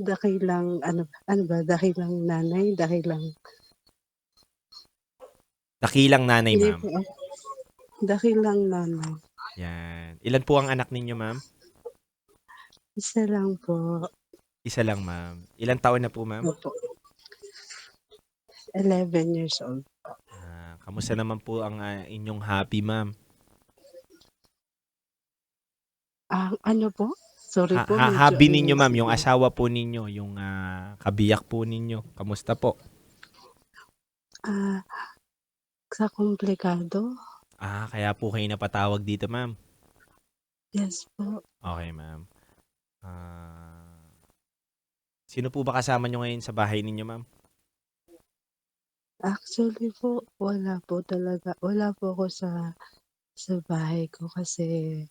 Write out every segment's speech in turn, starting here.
dakilang ano ba, dakilang nanay, dakilang Dakilang nanay, hindi ma'am. po, dakilang nanay. Yan. Ilan po ang anak ninyo, ma'am? Isa lang po, Isa lang, ma'am. Ilang taon na po, ma'am? opo, 11 years old. Kamusta naman po ang inyong hobby, ma'am? Ano po? Sorry po, medyo Hobby ninyo, ma'am, yung asawa po ninyo, yung kabiyak po ninyo. Kamusta po? ah, sa komplikado? Kaya po kayo napatawag dito, ma'am. Yes po. Okay, ma'am. Ah, Sino po ba kasama nyo ngayon sa bahay ninyo, ma'am? Actually po, wala po talaga. Wala po ako sa bahay ko kasi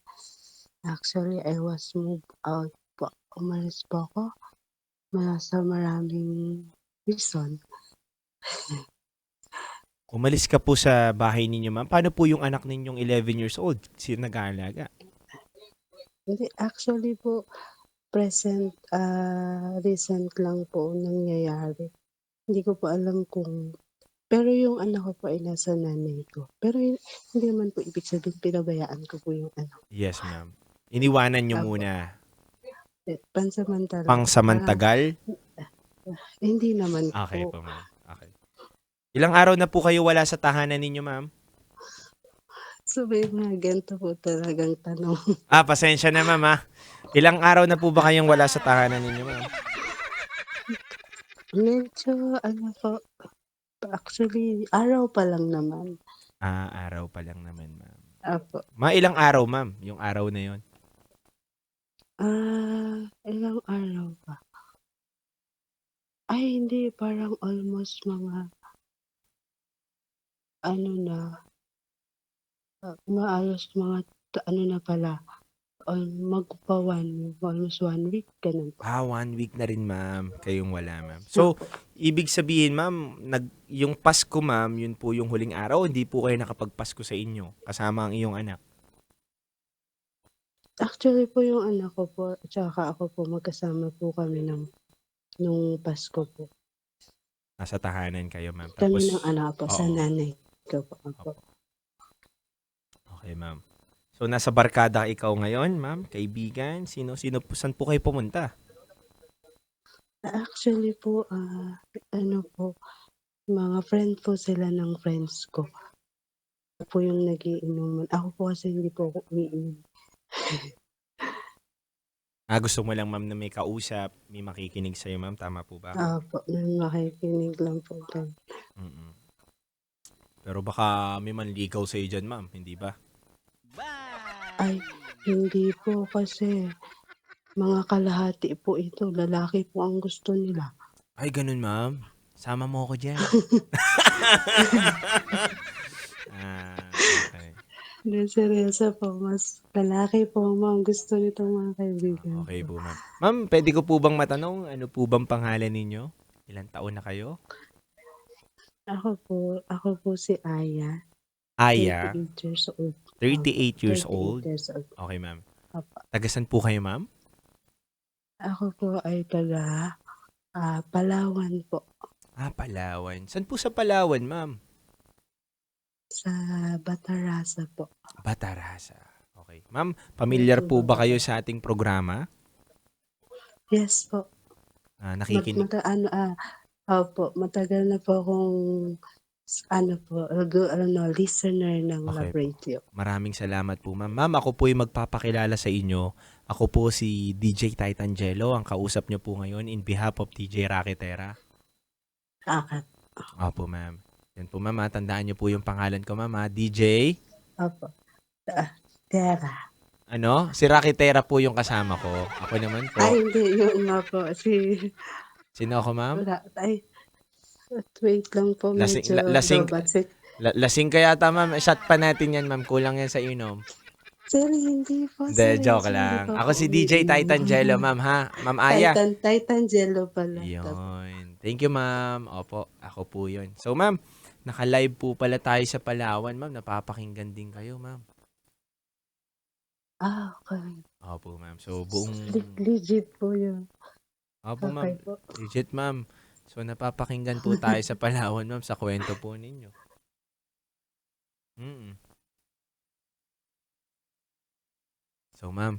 actually I was moved out po. Umalis po ako sa maraming reason. Umalis ka po sa bahay ninyo, ma'am. Paano po yung anak ninyong 11 years old? Sino nag-aalaga? Hindi, actually po, recent lang po nangyayari. Hindi ko po alam kung pero yung anak ko po ay nasa nanay ko. Pero hindi naman po ibig sabihin pinabayaan ko po yung anak. Yes, ma'am. Iniwanan nyo Opo, muna. pansamantala po. Parang Pangsamantagal? hindi naman Okay po. po, ma'am. Okay. Ilang araw na po kayo wala sa tahanan ninyo, ma'am? So may mga ganito po talagang tanong. Pasensya na, ma'am, ha. Ilang araw na po ba kayong wala sa tahanan ninyo, ma'am? Medyo ano po, actually araw pa lang naman. Araw pa lang naman, ma'am. Opo. Ilang araw, ma'am, yung araw na yon? Ilang araw pa? Ay hindi, parang almost mga ano na, mga ano na pala, almost 1 week, gano'n po. 1 week na rin, ma'am, kayong wala, ma'am. So, Opo. ibig sabihin, ma'am, yung Pasko, ma'am, yun po yung huling araw, hindi po kayo nakapagpasko sa inyo, kasama ang iyong anak? Actually po yung anak ko po tsaka ako po magkasama po kami nung Pasko po. Nasa tahanan kayo, ma'am. Kami Tapos, ng anak ko sa oo, nanay ko po, opo. opo. Okay, ma'am. So, nasa barkada ikaw ngayon, ma'am, kaibigan? Saan po kayo pumunta? Actually po, ano po, mga friend po sila ng friends ko. Ako po yung nagiinuman. Ako po kasi hindi po ako umiinom. Gusto mo lang, ma'am, na may kausap, may makikinig sa'yo, ma'am. Tama po ba? Opo, nang makikinig lang po dun. Mm. Pero baka may manligaw sa'yo dyan, ma'am. Hindi ba? Ay, hindi po kasi mga kalahati po ito, lalaki po ang gusto nila. Ay, ganun, ma'am. Sama mo ako dyan. Okay. Hindi, seryoso po, mas lalaki po ang mga gusto nitong mga kaibigan Okay ko. po, ma'am. Ma'am, pwede ko po bang matanong, ano po bang pangalan ninyo? Ilang taon na kayo? Ako po si Aya, Aya, 38 years old. Opo, 38 years 38 old. years old. Okay, ma'am. Opo. Tagasan po kayo, ma'am? Ako po ay taga Palawan po, Palawan. Saan po sa Palawan, ma'am? sa Batarasa po. Batarasa. Okay. Ma'am, familiar Medyo po ba kayo bababa. sa ating programa? Yes po. Nakikinig? Opo, matagal na po akong listener ng Okay Love po. Radio. Maraming salamat po, ma'am. Ma'am, ako po yung magpapakilala sa inyo. Ako po si DJ Titangelo, ang kausap niyo po ngayon in behalf of DJ Raketera. Akat. Opo, ma'am. Yan po, ma'am. Tandaan niyo po yung pangalan ko, ma'am. DJ? Opo. Tera. Si Raketera po yung kasama ko. Ako naman po. Ay, hindi. Yung nga po. Sino ako, ma'am? Wait lang po. Medyo low-budget. Lasing ka yata, ma'am. Shot pa natin yan, ma'am. Kulang yan sa inom. Sir, hindi po. Hindi, joke Seryoso, hindi lang. po Ako ako si DJ Titangelo, umiinom. ma'am, ha? Ma'am Aya. Titangelo pala. Yun. Thank you, ma'am. Opo, ako po yun. So, ma'am, naka-live po pala tayo sa Palawan, ma'am. Napapakinggan din kayo, ma'am. Okay. Opo, ma'am. So, buong... Legit po yun. Opo, Okey ma'am. po. Legit, ma'am. So, napapakinggan po tayo sa Palawan, ma'am, sa kwento po ninyo. Mm. So, ma'am,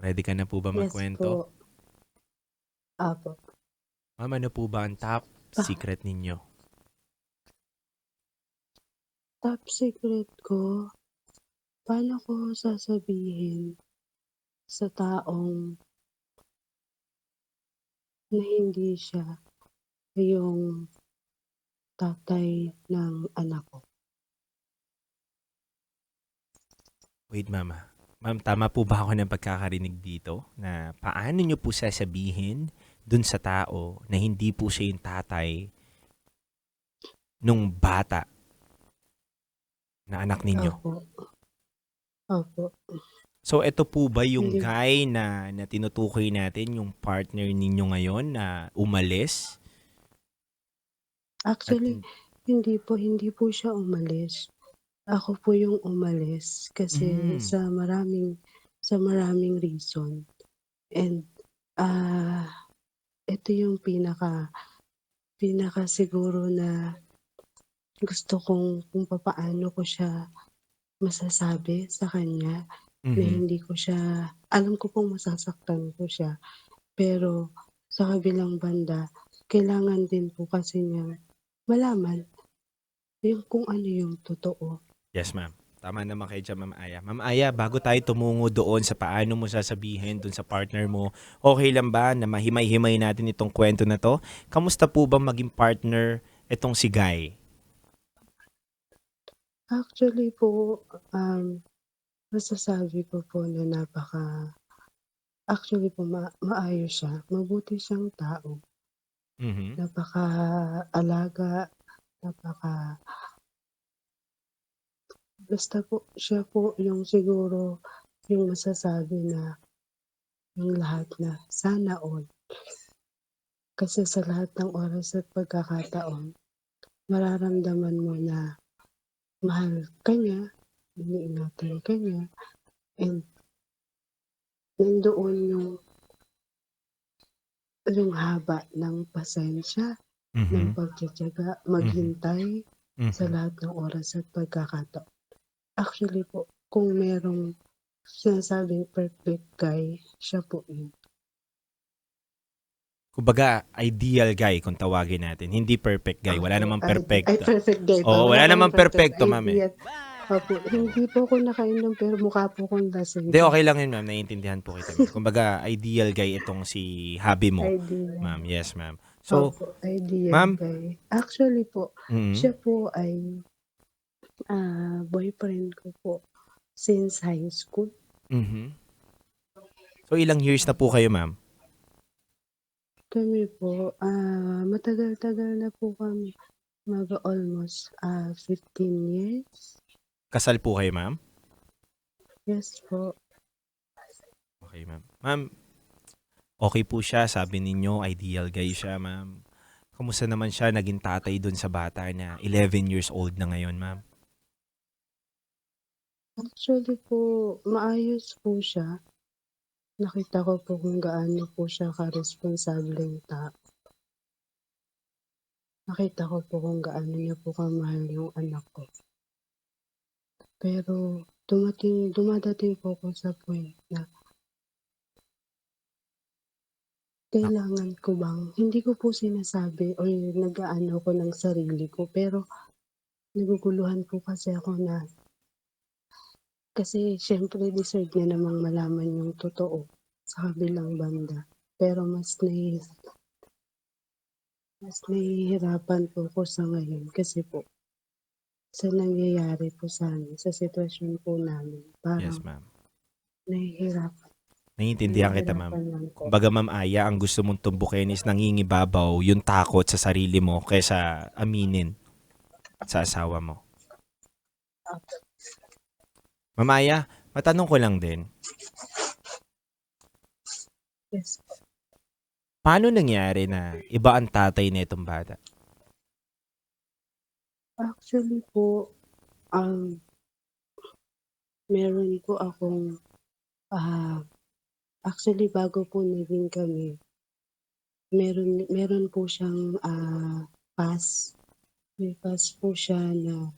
ready ka na po ba Yes magkwento? po. Opo. Ma'am, ano po ba ang top Ah, secret ninyo? top secret ko, paano ko sasabihin sa taong na hindi siya yung tatay ng anak ko? Wait, ma'am. Ma'am, tama po ba ako ng pagkakarinig dito na paano nyo po sasabihin dun sa tao na hindi po siya yung tatay nung bata na anak ninyo? Opo, opo. So, ito po ba yung Hindi guy na tinutukoy natin, yung partner ninyo ngayon na umalis? At, actually, hindi po siya umalis. Ako po yung umalis kasi mm, sa maraming reason and, ah, ito yung pinaka siguro na gusto kong kung papaano ko siya masasabi sa kanya na mhm. hindi ko siya alam ko pong masasaktan ko siya, pero sa kabilang banda kailangan din po kasi niyang malaman yung kung ano yung totoo. Yes, ma'am. Tama naman kayo dyan, Ma'am Aya. Ma'am Aya, bago tayo tumungo doon sa paano mo sasabihin doon sa partner mo, okay lang ba na mahimay-himay natin itong kwento na to? Kamusta po ba maging partner itong si Guy? Actually po, masasabi ko po na actually po maayos siya, mabuti siyang tao, Mhm. napaka-alaga, napaka basta po siya po yung siguro yung masasabi na yung lahat na sana all. Kasi sa lahat ng oras at pagkakataon, mararamdaman mo na mahal ka niya, iniingatan ka niya, and nandoon yung haba ng pasensya, ng Mhm. pagtitiyaga, Mhm. maghintay sa Mhm. lahat ng oras at pagkakataon. Actually po, kung merong sinasabing perfect guy, siya po yun. Kumbaga, ideal guy kung tawagin natin. Hindi perfect guy. Wala Opo, namang ay perfecto. perfect guy ba? Oo, Wala wala kaming namang perfect, perfecto, ma'am eh. ideal. Opo, hindi po ako nakainom pero mukha po akong lasing Hindi, kaya okay lang yun, ma'am. Naiintindihan po kita, ma'am. Kumbaga, ideal guy itong si hubby mo, ideal. ma'am. Yes, ma'am. So, Opo, ideal ma'am, guy. Actually po, mm, siya po ay, boyfriend ko po since high school. mhm. So, ilang years na po kayo, ma'am? Kami po, matagal-tagal na po kami, mag-a-almost, 15 years. Kasal po kayo, ma'am? Yes po. Okay, ma'am. Ma'am, okay po siya. Sabi ninyo, ideal guy siya, ma'am. Kamusta naman siya naging tatay dun sa bata na 11 years old na ngayon, ma'am? Actually po, maayos po siya. Nakita ko po kung gaano po siya karesponsableng tao. Nakita ko po kung gaano niya po kamahal yung anak ko. Pero dumadating po ako sa point na Nak kailangan ko bang hindi ko po sinasabi or nag-aano ko ng sarili ko, pero naguguluhan po kasi ako na kasi siyempre deserve niya namang malaman yung totoo sa kabilang banda. Pero mas nahihirapan po ako sa ngayon kasi po sa nangyayari po sa'min, sa sitwasyon po namin, parang yes, ma'am. nahihirapan Naiintindihan kita, ma'am. nahihirapan lang po. Kumbaga, Ma'am Aya, ang gusto mong tumbukin is nangingibabaw yung takot sa sarili mo kaysa aminin sa asawa mo. Opo, Ma'am Aya, matanong ko lang din, yes. paano nangyari na iba ang tatay nitong bata? Actually po, um, meron po akong, ah, actually bago po naging kami, meron po siyang, pass. May pass po siya na,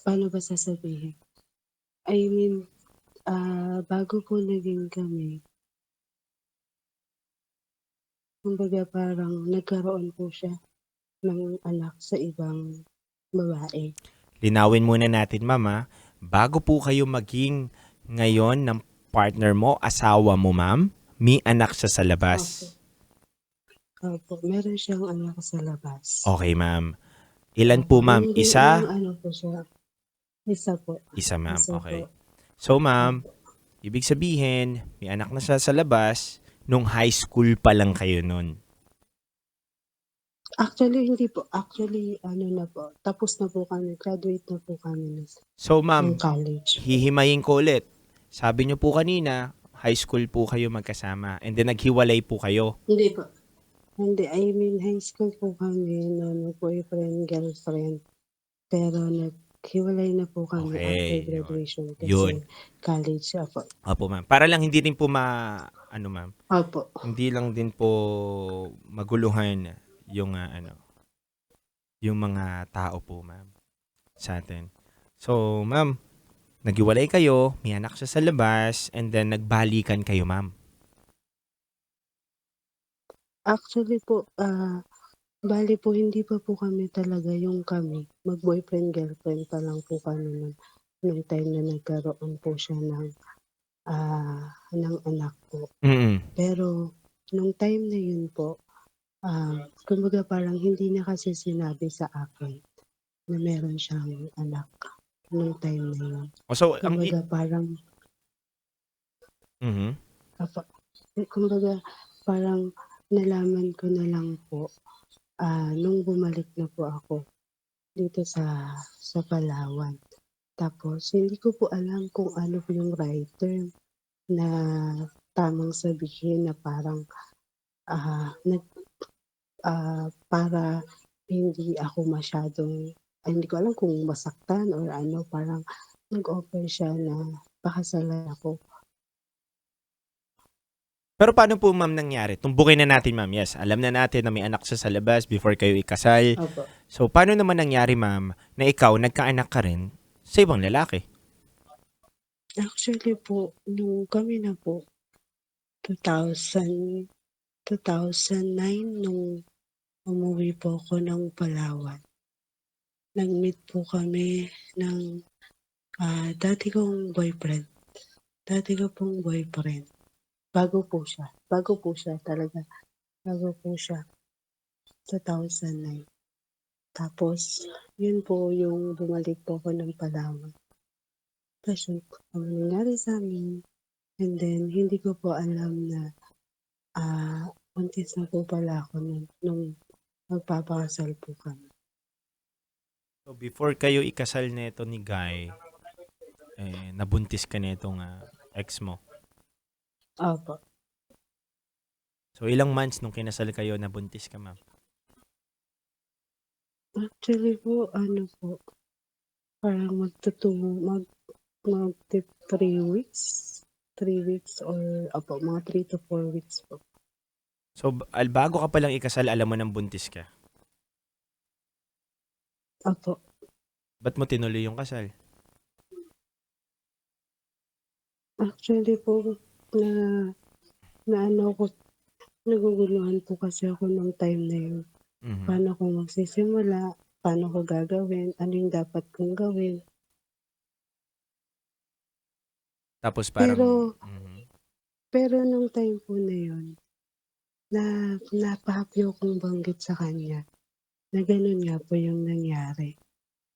paano ba sasabihin? I mean, bago po naging kami, kumbaga parang nagkaroon po siya ng anak sa ibang babae. Linawin muna natin, ma'am, bago po kayo maging ngayon ng partner mo, asawa mo, ma'am, may anak siya sa labas. Opo, opo, meron siyang anak sa labas. Okay, ma'am. Ilan Opo, po, ma'am? yung Isa? ano po siya, isa po, Isa, ma'am. isa po, Okay. So, ma'am, opo. ibig sabihin, may anak na siya sa labas nung high school pa lang kayo nun. Actually hindi po, actually ano na po, tapos na po kami, graduate na po kami So, ng ma'am, college po. hihimayin ko ulit. Sabi niyo po kanina, high school po kayo magkasama and then naghiwalay po kayo. Hindi po, hindi, I mean high school po kami na mag-boyfriend, girlfriend, pero naghiwalay na po kami after Okay, yun. graduation kasi Yun. college po. Opo, ma'am. Para lang hindi rin po ano, ma'am, Opo, hindi lang din po maguluhan yung yung mga tao po, ma'am, sa atin. So, ma'am, naghiwalay kayo, may anak siya sa labas, and then nagbalikan kayo, ma'am. actually po, bale po hindi pa po kami talaga yung kami, mag-boyfriend, girlfriend pa lang po kami nung time na nagkaroon po siya ng anak po. Mm. Pero nung time na yun po, kumbaga parang hindi niya kasi sinabi sa akin na meron siyang anak nung time na yun. Oh, so, Kumbaga parang, Mhm. apa, kumbaga parang nalaman ko na lang po nung bumalik na po ako dito sa Palawan. Tapos hindi ko po alam kung ano po yung right term na tamang sabihin na parang nag para hindi ako masyadong hindi ko alam kung masaktan or ano, parang nag-offer siya na pakasalan ako. Pero paano po, ma'am, nangyari? Tumbukin na natin, ma'am. Yes, alam na natin na may anak siya sa labas before kayo ikasal. Opo. So, paano naman nangyari, ma'am, na ikaw nagkaanak ka rin sa ibang lalaki? Actually po, nung kami na po, 2000 2009 nung umuwi po ako ng Palawan. Nag-meet po kami ng, dati ko pong boyfriend. Bago po siya talaga, bago po siya, 2009. Tapos yun po yung bumalik po ako ng Palawan. Ta's yun po ang nangyari sa'min, and then hindi ko po alam na, buntis na po pala ako nung magpapakasal po kami. So, before kayo ikasal neto ni Guy, nabuntis ka netong ex mo. Opo. So, ilang months nung kinasal kayo nabuntis ka, ma'am? Actually po ano po, parang magti 3 weeks, 3 weeks or opo, mga 3 to 4 weeks po. So, bago ka palang ikasal, alam mo nang buntis ka. Opo. Ba't mo tinuloy yung kasal? Actually po na naano ko, naguguluhan po kasi ako nung time na yun. Mhm. Paano ako magsisimula, paano ko gagawin, ano yung dapat kong gawin. Tapos parang Pero nung time po na yun, na napahapyaw kong banggit sa kanya na gano'n nga po yung nangyari.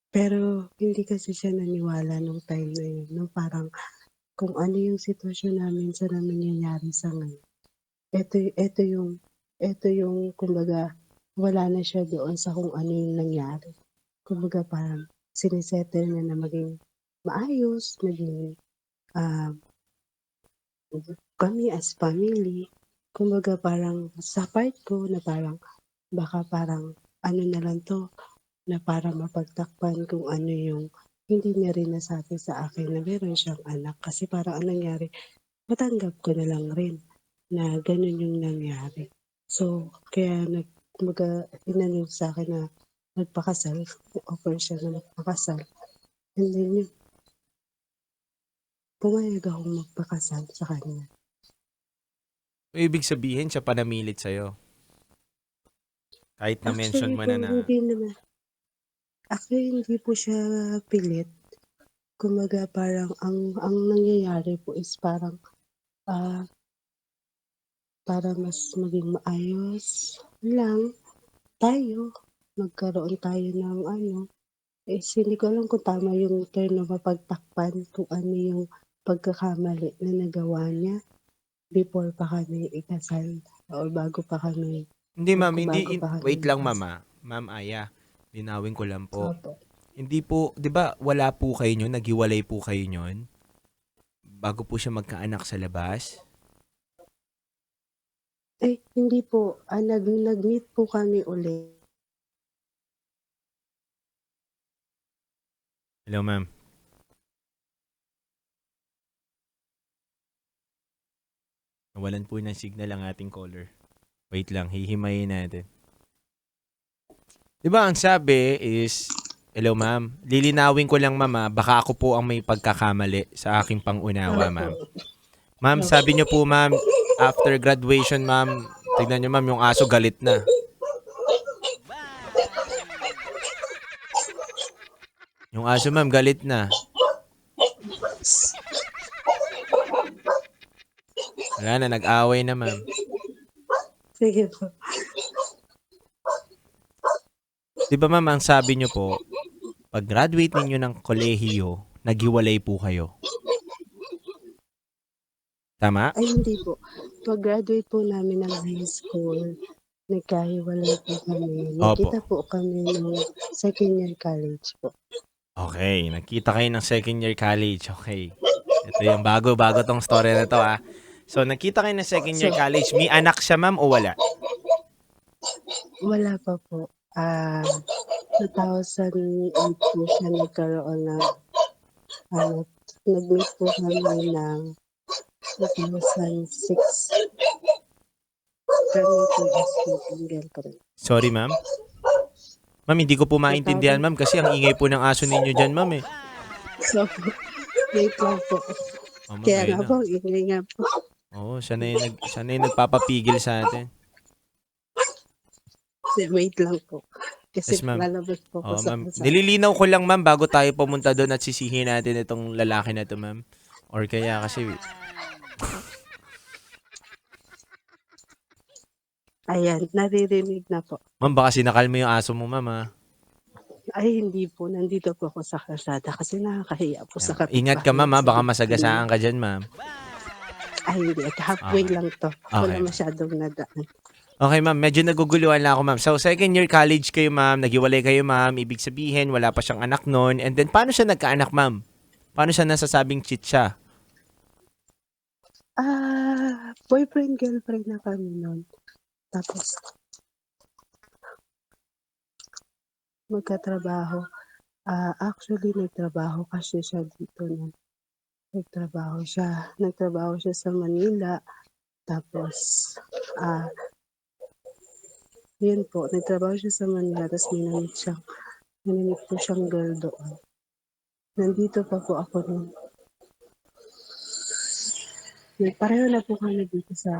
Pero hindi kasi siya naniwala nung time na yun, na parang kung ano yung sitwasyon namin sa nangyayari sa ngayon. Eto eto yung eto yung kumbaga wala na siya doon sa kung ano yung nangyari. Kumbaga parang niya na maging maayos, maging, ah, kami as family. Kumbaga parang sa part ko na parang baka parang ano na lang 'to, na para mapagtakpan kung ano yung hindi niya rin nasabi sa akin na meron siyang anak. Kasi parang ang nangyari, natanggap ko na lang rin. na gano'n yung nangyari. So, kaya kumbaga inano sa'kin na magpakasal, offer siya na magpakasal and then yun, pumayag akong magpakasal sa kanya. Ibig sabihin siya pa namilit sa'yo? Kahit na-mention Actually mo po na hindi po siya pilit. Kumbaga parang ang nangyayari po is parang, ah, para mas maging maayos lang tayo, magkaroon tayo ng ano, hindi ko alam kung tama yung term na mapagtakpan kung ano yung pagkakamali na nagawa niya before pa kami ikasal or Hindi ma'am, hindi bago pa kami wait lang ma'am, magkasal. Ma'am Aya, linawin ko lang po. Opo. Hindi po 'di ba wala po kayo niyon, naghiwalay po kayo niyon? Bago po siya magkaanak sa labas? Hindi po, nag-meet po kami uli. Hello ma'am? Nawalan po ng signal ang ating caller. Wait lang, hihimayin natin. 'Di ba ang sabi is hello ma'am, lilinawin ko lang ma'am, baka ako po ang may pagkakamali sa aking pangunawa Opo, ma'am. Ma'am, sabi niyo po ma'am, after graduation ma'am, tignan niyo ma'am yung aso galit na. Yung aso ma'am galit na. Wala na, nag-away na ma'am. sige po. 'Di ba ma'am, ang sabi niyo po, pag-graduate ninyo ng kolehiyo, naghiwalay po kayo. Tama? Hindi po. Pag-graduate po namin ng high school, nagkahiwalay po kami. Opo. Nagkita po kami nung second year college po. Okay, nagkita kayo ng second year college. Okay. Ito yung bago-bago tong story na to ah. So, nagkita kayo ng second So, year college. May anak siya ma'am o wala? wala pa po. 2008 po siya nagkaroon ng ano, nag-meet po kami ng 2006. Kami po as meeting girlfriend. Sorry ma'am. Ma'am, hindi ko po maintindihan 2000, ma'am kasi ang ingay po ng aso ninyo dyan ma'am eh. so, wait lang po. Oh, ma'am, Kaya ayun nga na. po, ingay nga po. Oo, siya na yung nagpapapigil sa atin. Wait lang po. Kasi Yes ma'am. lalabas po ako Oo sa ma'am. kalsada. Nililinaw ko lang ma'am bago tayo pumunta doon at sisihin natin itong lalaki na to ma'am. Or kaya kasi, Ayan, naririnig na po. ma'am baka sinakal mo yung aso mo ma'am ah. Hindi po. Nandito po ako sa kalsada kasi nakakahiya po sa Ingat ka kapitbahay ma'am ah, kasi baka kanina. masagasaan ka dyan ma'am. Hindi. Halfway Okay. lang 'to. Wala Okay ma'am. masyadong nadaan. Okay ma'am, medyo naguguluhan lang ako ma'am. So second year college kayo ma'am, naghiwalay kayo ma'am, ibig sabihin wala pa siyang anak noon. And then paano siya nagkaanak ma'am? Paano siya nasasabing cheat siya? Boyfriend, girlfriend na kami nun. Tapos magkatrabaho. Actually nagtrabaho kasi siya dito nun. Nagtrabaho siya sa Manila. Tapos, ah, yun po, nagtrabaho siya sa Manila tapos may po siyang girl doon. Nandito pa po ako nun. Pareho na po kami dito sa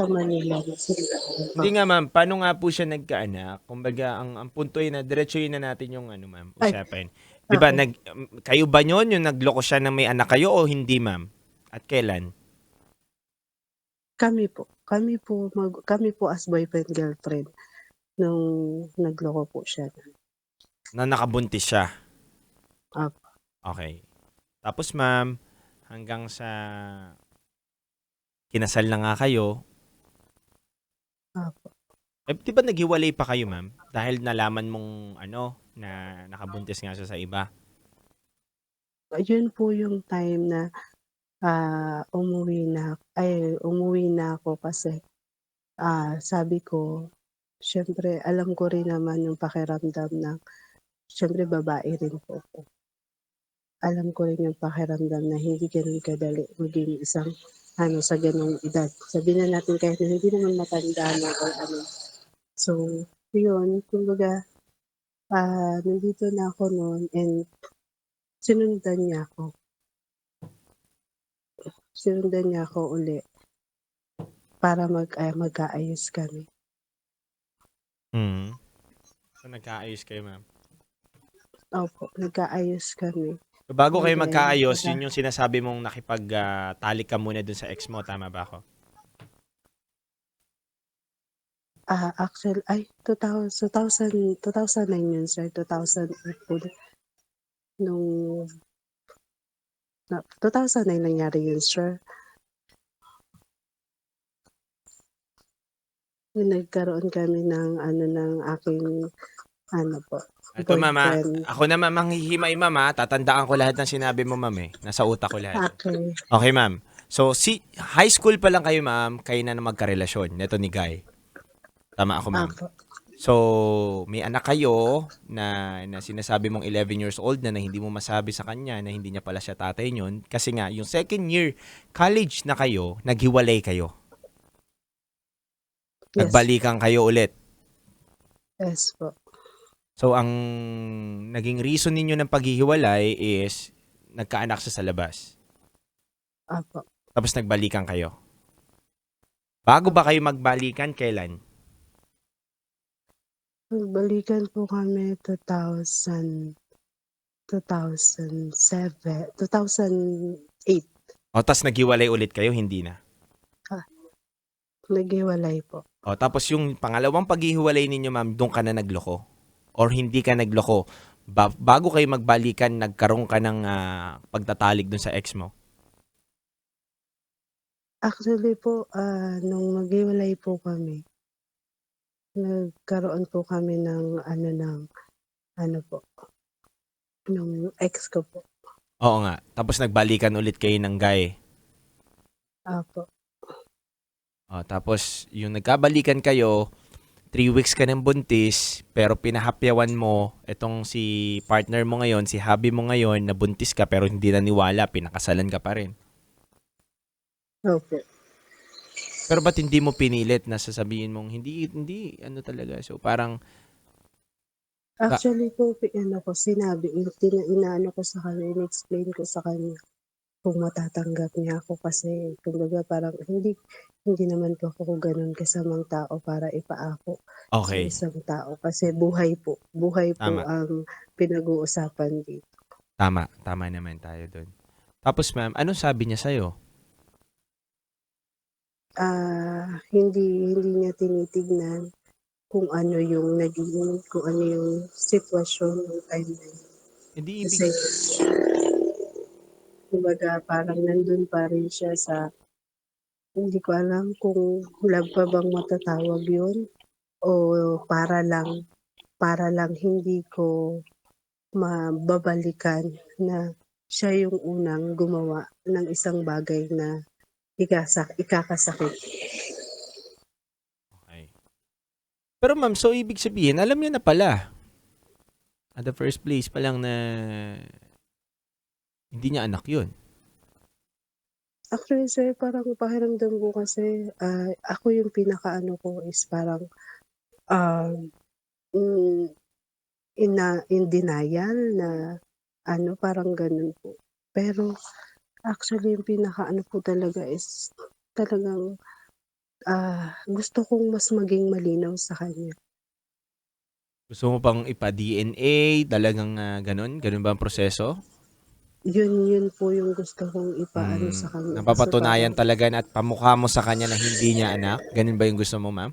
Manila. Hindi nga ma'am, paano nga po siya nagkaanak? Kumbaga ang punto ay na diretsuhin na natin yung ano ma'am, Ay, usapan. 'Di ba okey. kayo ba yon yung nagloko siya na may anak kayo o hindi ma'am? At kailan? Kami po as boyfriend, girlfriend nung nagloko po siya. Na nakabuntis siya. Opo, Okay. Tapos ma'am, hanggang sa kinasal na nga kayo, opo. 'di ba naghiwalay pa kayo ma'am? Dahil nalaman mong ano, na nakabuntis nga siya sa iba. Yun po yung time na, umuwi na ako kasi, sabi ko siyempre alam ko rin naman yung pakiramdam ng siyempre babae rin po ako. Alam ko rin yung pakiramdam na hindi gano'n kadali maging isang ano, sa gano'ng edad. Sabihin na natin kahit na hindi naman matanda na or ano. So, yun kumbaga, nandito na ako no'n and sinundan niya ako. Sinundan niya ako uli para mag-aayos kami. Mm. So, nagkaayos kayo, ma'am? Opo, nagkaayos kami So, bago and kayo then magkaayos, yun yung sinasabi mong talik ka muna dun sa ex mo, tama ba ako? Ay 2009 yun sir, 2008 po nung 2009 nangyari yun sir. Yung nagkaroon kami ng ano, ng aking ano po, Ito, ma'am, boyfriend. ako naman manghihimay, ma'am, tatandaan ko lahat ng sinabi mo, ma'am, eh. Nasa utak ko lahat. Okey, Okay, ma'am. So, high school pa lang kayo, ma'am, kayo na magkarelasyon neto ni Guy. Tama ako, ma'am. opo, So, may anak kayo na sinasabi mong 11 years old na hindi mo masabi sa kanya na hindi niya pala siya tatay niyon kasi nga yung second year college na kayo, naghiwalay kayo. yes, Nagbalikan kayo ulit. yes po, So, ang naging reason ninyo ng paghihiwalay is nagkaanak siya sa labas. opo, Tapos nagbalikan kayo. Bago ba opo. kayo magbalikan, kailan? Nagbalikan po kami 2008. O, tas naghiwalay ulit kayo, hindi na. Ah, naghiwalay po. O, tapos yung pangalawang paghihiwalay ninyo, ma'am, doon ka na nagloko? Or hindi ka nagloko? Bago kayo magbalikan, nagkaroon ka ng pagtatalik doon sa ex mo? Actually po, nung maghiwalay po kami, nagkaroon po kami ng ano po, nung ex ko po. Oo nga. Tapos nagbalikan ulit kayo ng guy. Opo, O, tapos yung nagkabalikan kayo, 3 weeks ka ng buntis, pero pinahapyawan mo itong si partner mo ngayon, si hubby mo ngayon, na buntis ka pero hindi naniwala, pinakasalan ka pa rin. opo. Pero ba't hindi mo pinilit na sasabihin mong hindi, ano talaga. So parang, ba, Actually po, ano ko, sinabi, inaano ko sa kanya, in-explain ko sa kanya kung matatanggap niya ako kasi kumbaga parang hindi naman po ako gano'n kasamang tao para ipaako sa okay, isang tao kasi buhay po tama, ang pinag-uusapan dito. tama naman tayo dun. Tapos ma'am, anong sabi niya sa'yo? Hindi niya tinitignan kung ano yung sitwasyon nung time na yun. Hindi ibig, Kasi kumbaga parang nandun pa rin siya sa hindi ko alam kung love pa bang matatawag yun o para lang hindi ko mababalikan na siya yung unang gumawa ng isang bagay na ikakasakit. okay. Pero ma'am, so ibig sabihin, alam niya na pala, at the first place pa lang na hindi niya anak yun. Actually sir, parang pakiramdam ko kasi, ako yung pinakaano ko is parang, um, hmm, in denial na ano, parang gano'n po. Pero actually yung pinakaano po talaga is talagang, gusto kong mas maging malinaw sa kanya. Gusto mo pang ipa-DNA, talagang ganun? Ganun ba ang proseso? Yun po yung gusto kong ipaano sa kanya kasi parang Napapatunayan talaga na at pamukha mo sa kanya na hindi niya anak? Ganun ba yung gusto mo, ma'am?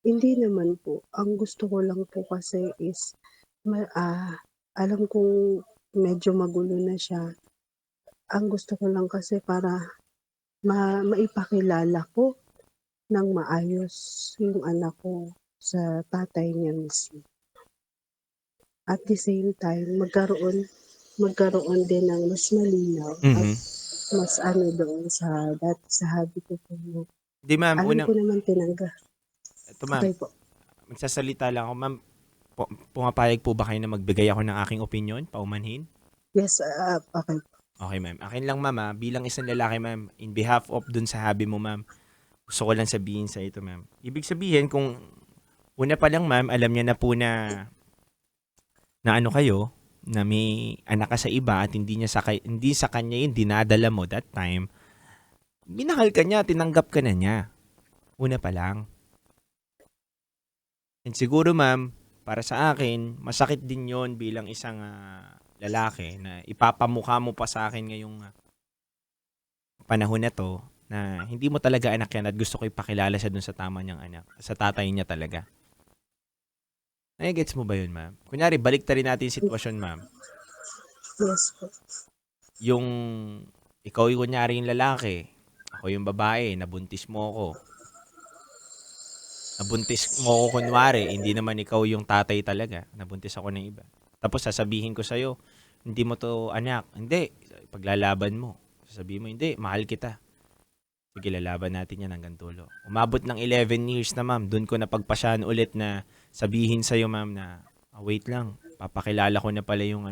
hindi naman po. Ang gusto ko lang po kasi is ma ah, alam kong medyo magulo na siya. Ang gusto ko lang kasi para maipakilala ko ng maayos yung anak ko sa tatay niya mismo. At the same time, magkaroon din ng mas malinaw at Mhm. mas ano doon sa hobby ko po. Hindi, ma'am, Alam ko naman eto, ma'am, okey po. magsasalita lang ako, ma'am. Pumapayag po ba kayo na magbigay ako ng aking opinyon, paumanhin? Yes, okey. Okay, ma'am. Akin lang, ma'am, bilang isang lalaki, ma'am, in behalf of dun sa hobby mo, ma'am, gusto ko lang sabihin sa ito, ma'am. Ibig sabihin kung una pa lang, ma'am, alam niya na po na ano kayo, na may anak ka sa iba at hindi sa kanya yun dinadala mo that time, minahal ka niya, tinanggap ka na niya. Una pa lang. And siguro, ma'am, para sa akin, masakit din yon bilang isang lalaki na ipapamukha mo pa sa akin ngayong panahon na to na hindi mo talaga anak yan at gusto ko ipakilala siya dun sa tama niyang anak, sa tatay niya talaga. Gets mo ba yun, ma'am? Kunyari, balik rin natin yung sitwasyon, ma'am. Yes po. Yung ikaw yung kunyari yung lalaki, ako yung babae, nabuntis mo ako kunwari, hindi naman ikaw yung tatay talaga, nabuntis ako ng iba. Tapos sasabihin ko sa'yo, hindi mo to anak. Hindi, paglalaban mo. Sasabihin mo, hindi, mahal kita. Sige, lalaban natin yan hanggang dulo. Umabot ng 11 years na, ma'am. Doon ko napagpasyahan ulit na sabihin sa'yo, ma'am, na wait lang, papakilala ko na pala yung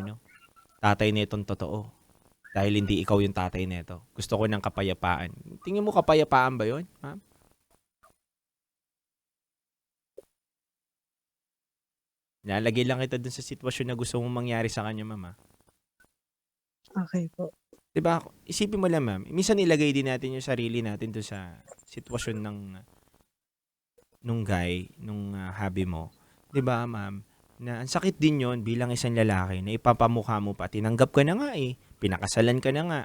tatay nitong totoo. Dahil hindi ikaw yung tatay nito. Gusto ko ng kapayapaan. Tingin mo kapayapaan ba yun, ma'am? Nalagay lang kita dun sa sitwasyon na gusto mong mangyari sa kanya, ma'am. Okay po. 'Di ba? Isipin mo lang, ma'am. Minsan nilagay din natin yung sarili natin doon sa sitwasyon ng nung guy, nung hobby mo. 'Di ba, ma'am? Na ang sakit din 'yon bilang isang lalaki na ipapamukha mo pa. Tinanggap ka na nga eh. Pinakasalan ka na nga.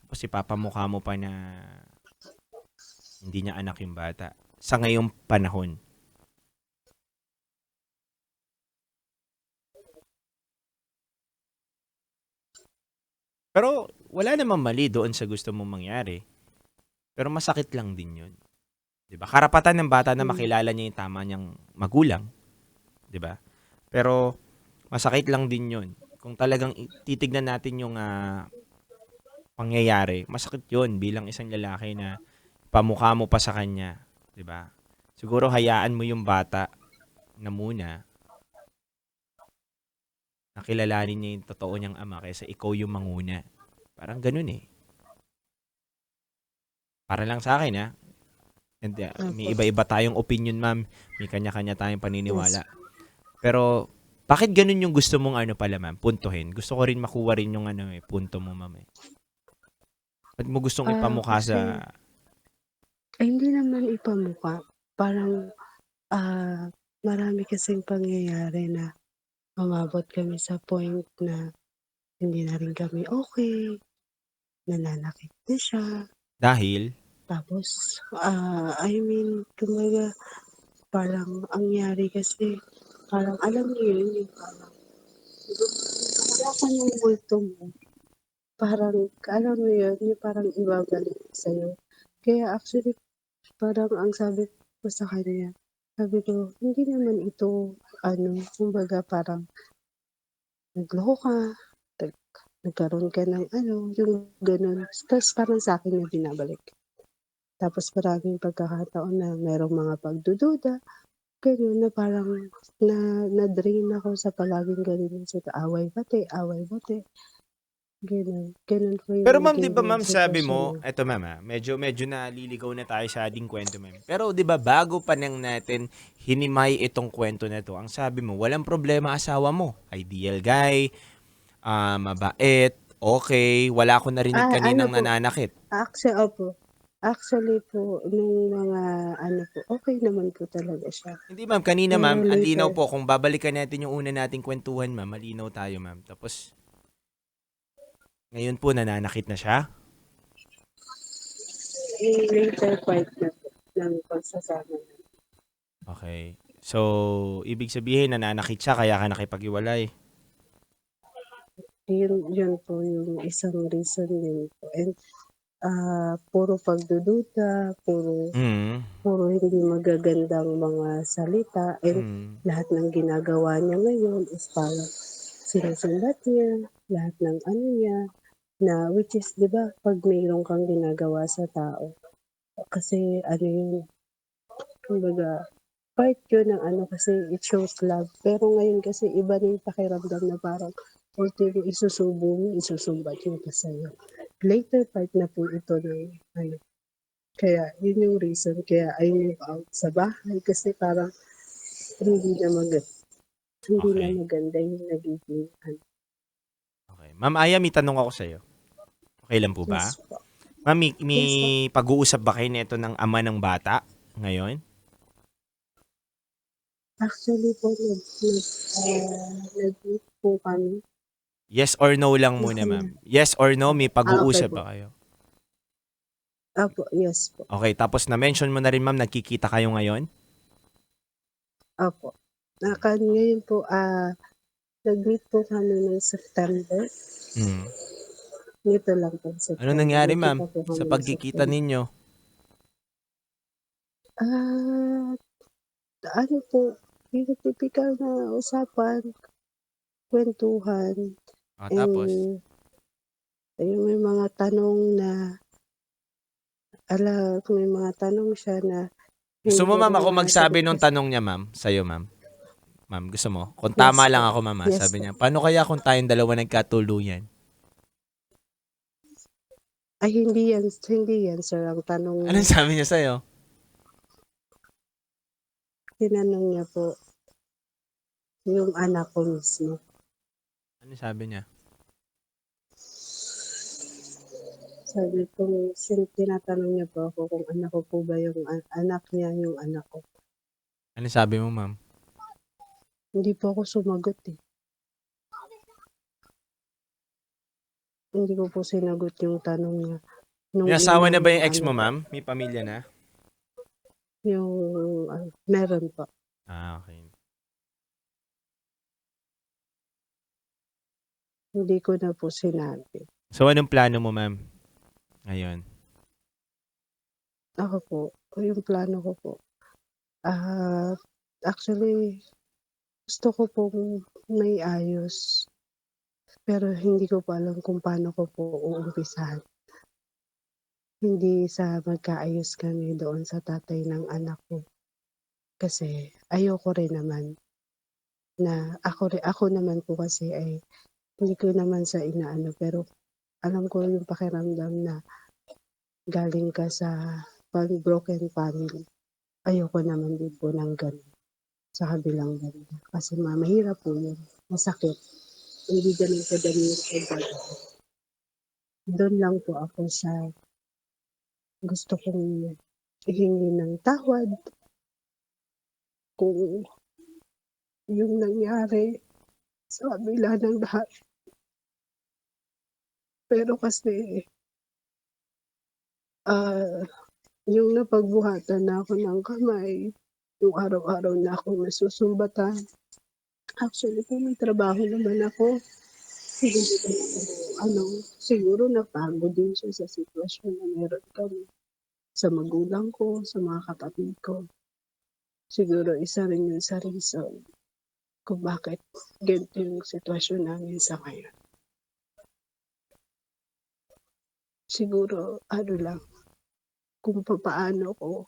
Tapos ipapamukha mo pa na hindi niya anak yung bata. Sa ngayong panahon. Pero wala namang mali doon sa gusto mong mangyari. Pero masakit lang din 'yun. 'Di ba? Karapatan ng bata na Hmm, makilala niya yung tama niyang magulang, 'di ba? Pero masakit lang din 'yun. Kung talagang titignan natin yung pangyayari, masakit 'yun bilang isang lalaki na pamukha mo pa sa kanya, 'di ba? Siguro hayaan mo yung bata na muna na kilalanin niya yung totoo niyang ama kaysa ikaw yung manguna. Parang ganun eh. Para lang sa akin And may opo. iba-iba tayong opinion, ma'am. May kanya-kanya tayong Yes. paniniwala. Pero bakit ganun yung gusto mong pala, ma'am, puntuhin? Gusto ko rin makuha rin yung punto mo, ma'am eh. Ba't mo gustong ipamukha sa... Kasi ay hindi naman ipamukha. Parang, marami kasing pangyayari na umabot kami sa point na hindi na rin kami okey, nananakit na siya. Dahil, Tapos, I mean kumbaga parang ang nangyari kasi parang alam niyo yun, yung parang hawakan yung multo mo, parang alam mo yun, yung parang ibabalik sa'yo. Kaya actually parang ang sabi ko sa kanya, sabi ko, "Hindi naman ito ano, kumbaga parang nagloko ka, nag nagkaroon ka ng ano," yung gano'n. Ta's parang sa'kin niya binabalik. Tapos maraming pagkakataon na merong mga pagdududa, gano'n na parang na-drain ako sa palaging gano'n sa away bati, gano'n. Gano'n po yung pero ma'am, di naging ba ma'am, sabi sitwasyon mo, niya. eto ma'am medyo naliligaw na tayo sa ating kwento, ma'am. Pero di ba bago pa nang natin hinimay itong kwento na to, ang sabi mo, walang problema asawa mo. Ideal guy, mabait, okay, wala akong narinig Ano kaninang po, nananakit. opo. Actually po nung mga ano po, okey naman po talaga siya. Hindi ma'am, kanina Pero ma'am, ang linaw later, po, kung babalikan natin yung una nating kwentuhan, ma'am, malinaw tayo, ma'am. Tapos, ngayon po, nananakit na siya? yung later part na po ng pagsasama namin. Okay. So, ibig sabihin, nananakit siya, kaya ka nakipag-iwalay. Yun po yung isang reason din po and, puro pagdududa, Mm. puro hindi magagandang mga salita and Mm. lahat ng ginagawa niya ngayon is parang sinusumbat niya, lahat ng ano niya, na which is 'di ba 'pag mayro'n kang ginagawa sa tao, kasi ano yun, kumbaga part yun ng ano kasi it shows love. Pero ngayon kasi iba na yung pakiramdam na parang ultimo isusubo mo, isusumbat niya pa sa'yo. Later part na po ito ng ano, kaya yun yung reason kaya I move out sa bahay kasi parang hindi na hindi na Okay. maganda yung nagiging ano. Okay. Ma'am Aya, may tanong ako sa'yo. Okay lang po Yes ba? po. Ma'am, may Yes po. pag-uusap ba kayo nito ng ama ng bata ngayon? Actually po nag-meet po kami Yes or no lang muna, kasi ma'am. Yes or no, may okey pag-uusap po. ba kayo? Opo, yes po. Okay, tapos na-mention mo na rin, ma'am, nagkikita kayo ngayon? Opo. Ngayon po, nag-meet po kami ng September. Mm. Nito lang po, Ano September. nangyari, ma'am, Nagkita po sa kami ng pagkikita September. ninyo? Ah, ano po, yung tipikal na usapan, kwentuhan, Tapos? and yung may mga tanong na may mga tanong siya na Gusto mo, hindi ma'am, rin ako magsabi nasagot nung kasi tanong niya, ma'am, sa'yo, ma'am? Ma'am, gusto mo? Kung yes tama po, lang ako, ma'am, yes sabi po. niya, paano kaya kung tayong dalawa nagkatuluyan? Ay hindi yan sir ang tanong niya. Anong sabi niya sa'yo? Tinanong niya po yung anak ko mismo. Ano sabi niya? Sabi ko tinatanong niya po ako kung anak ko po ba yung anak niya yung anak ko. Ano sabi mo, ma'am? Hindi po ako sumagot, eh. Hindi ko po sinagot yung tanong niya. Nung May asawa na unang ba yung ex ano mo, po, ma'am? May pamilya na? yung meron po. Okay. Hindi ko na po sinabi. So, anong plano mo, ma'am? Ngayon. Ako po, yung plano ko po, ah, actually gusto ko pong may ayos, pero hindi ko pa alam kung paano ko po uumpisahan. Hindi sa magkaayos kami doon sa tatay ng anak ko. Kasi ayoko rin naman na ako naman po kasi ay hindi ko naman sa inaano, pero alam ko yung pakiramdam na galing ka sa broken family. Ayoko naman din po ng gano'n sa kabilang banda. Kasi mahirap po yun, masakit. Hindi gano'n kadali yung pagdadaan. Do'n lang po ako sa gusto kong ihingi ng tawad kung yung nangyari sa kabila ng lahat. Pero kasi, ah, yung napagbuhatan na ako ng kamay, yung araw-araw na akong nasusumbatan. Actually po may trabaho naman ako. Hindi naman ako ano, siguro napagod din siya sa sitwasyon na meron kami. Sa magulang ko, sa mga kapatid ko. Siguro isa rin yun sa reason kung bakit ganito yung sitwasyon namin sa ngayon. Siguro ano lang, kung papaano ko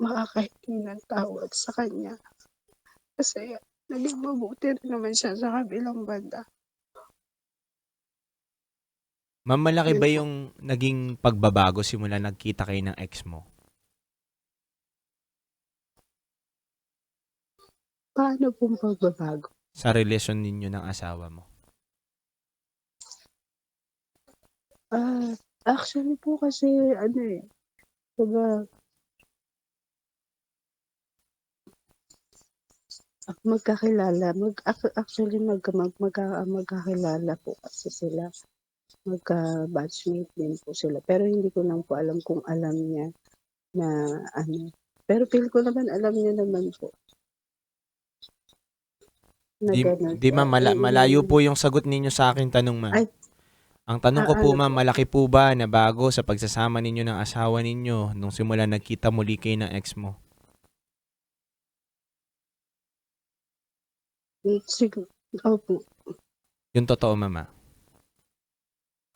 makakahingi ng tawad sa kanya. Kasi naging mabuti rin naman siya sa kabilang banda. Ma'am, malaki Yun ba po. yung naging pagbabago simula nagkita kayo ng ex mo? Paano pong pagbabago? Sa relasyon ninyo ng asawa mo? Ah, actually po kasi ano, eh, 'di ba magkakilala actually magkakilala po kasi sila. Magka-batchmate din po sila, pero hindi ko lang po alam kung alam niya na ano, pero feel ko naman alam niya naman po na Di, gano'n di po, ma'am, malayo po yung sagot ninyo sa aking tanong, ma'am. ay, Ang tanong ko po, ano ma'am, po, malaki po ba na bago sa pagsasama ninyo ng asawa ninyo nung simula nagkita muli kayo ng ex mo? opo, Yung totoo, ma'am, ah.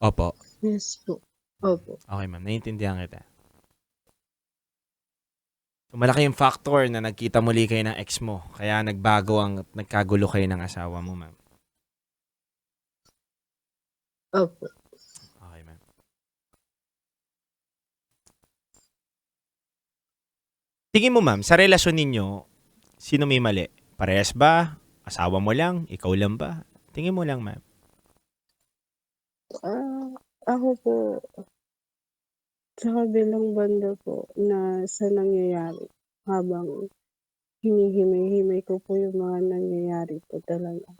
Opo. yes po, opo. Okay, ma'am. Naiintindihan kita. So, malaki yung factor na nagkita muli kayo ng ex mo. Kaya nagbago nagkagulo kayo ng asawa mo, ma'am. Opo. Okey, ma'am. Tingin mo, ma'am, sa relasyon ninyo, sino may mali? Parehas ba? Asawa mo lang? Ikaw lang ba? Tingin mo lang, ma'am. Ah, ako po sa kabilang banda po na sa nangyayari habang hinihimay-himay ko po yung mga nangyayari po talaga.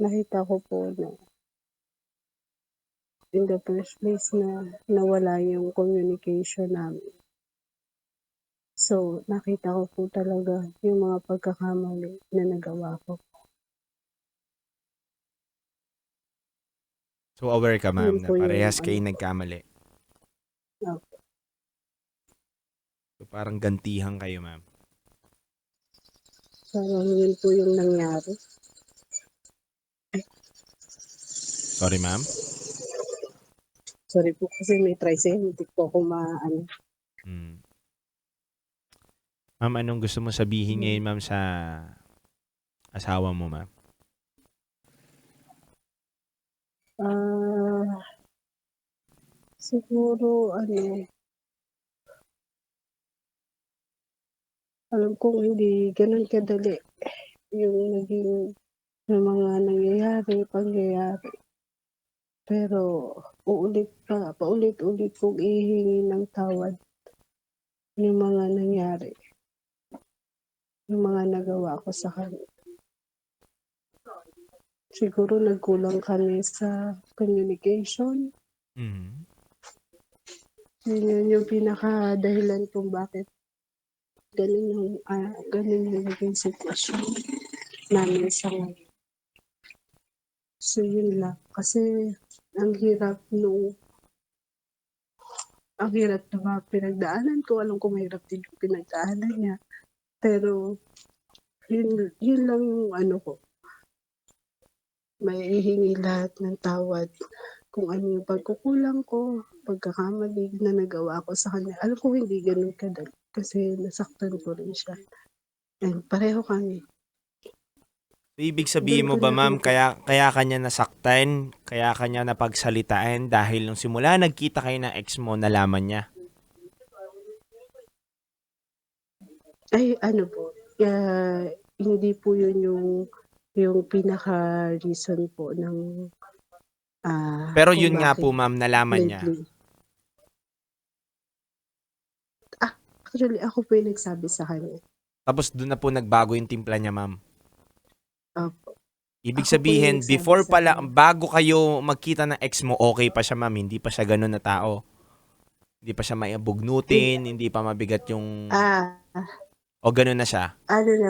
Nakita ko po na in the first place na nawala yung communication namin. So, nakita ko po talaga yung mga pagkakamali na nagawa ko. So, aware ka, Yun ma'am, na po yung parehas ano kayong ko, nagkamali. opo. So, parang gantihan kayo, ma'am. Parang yun po yung nangyari. Sorry, ma'am? Sorry po kasi may tricycle, hindi po ako maano. Hmm. Ma'am, anong gusto mo sabihin ngayon, ma'am, sa asawa mo, ma'am? Ah, siguro ano, alam kong hindi gano'n kadali yung naging yung mga nangyayari, pangyayari. Pero paulit-ulit kong ihihingi ng tawad yung mga nangyari, yung mga nagawa ko sa kanya. Siguro nagkulang kami sa communication. Mhm. Yun yung pinakadahilan kung bakit gano'n yung naging sitwasyon namin sa ngayon. So yun lang, kasi ang hirap nung ang hirap ng mga pinagdaanan ko, alam ko mahirap din yung pinagdaanan niya, pero yun lang yung ano ko, maihihingi lahat ng tawad kung ano yung pagkukulang ko, pagkakamali na nagawa ko sa kanya. Alam ko hindi gano'n kadali kasi nasaktan ko rin siya and pareho kami. So, ibig Dun sabihin ko mo ba, ma'am, nakita. kaya ka niya nasaktan, kaya ka niya napagsalitaan dahil nung simula nagkita kayo ng ex mo, nalaman niya? Ay ano po, hindi po yun yung pinaka-reason po ng, Pero kung yun nga po, bakit ma'am, nalaman niya. lately. Actually ako po yung nagsabi sa kanya. Tapos dun na po nagbago yung timpla niya, ma'am. Opo, Ibig ako po yung sabihin, nagsabi before sa pala, kanya. bago kayo magkita ng ex mo, okay pa siya, ma'am. Hindi pa siya ganun na tao. Hindi pa siya Hin maibugnutin, hindi pa mabigat yung... ah, O ganun na siya. ano na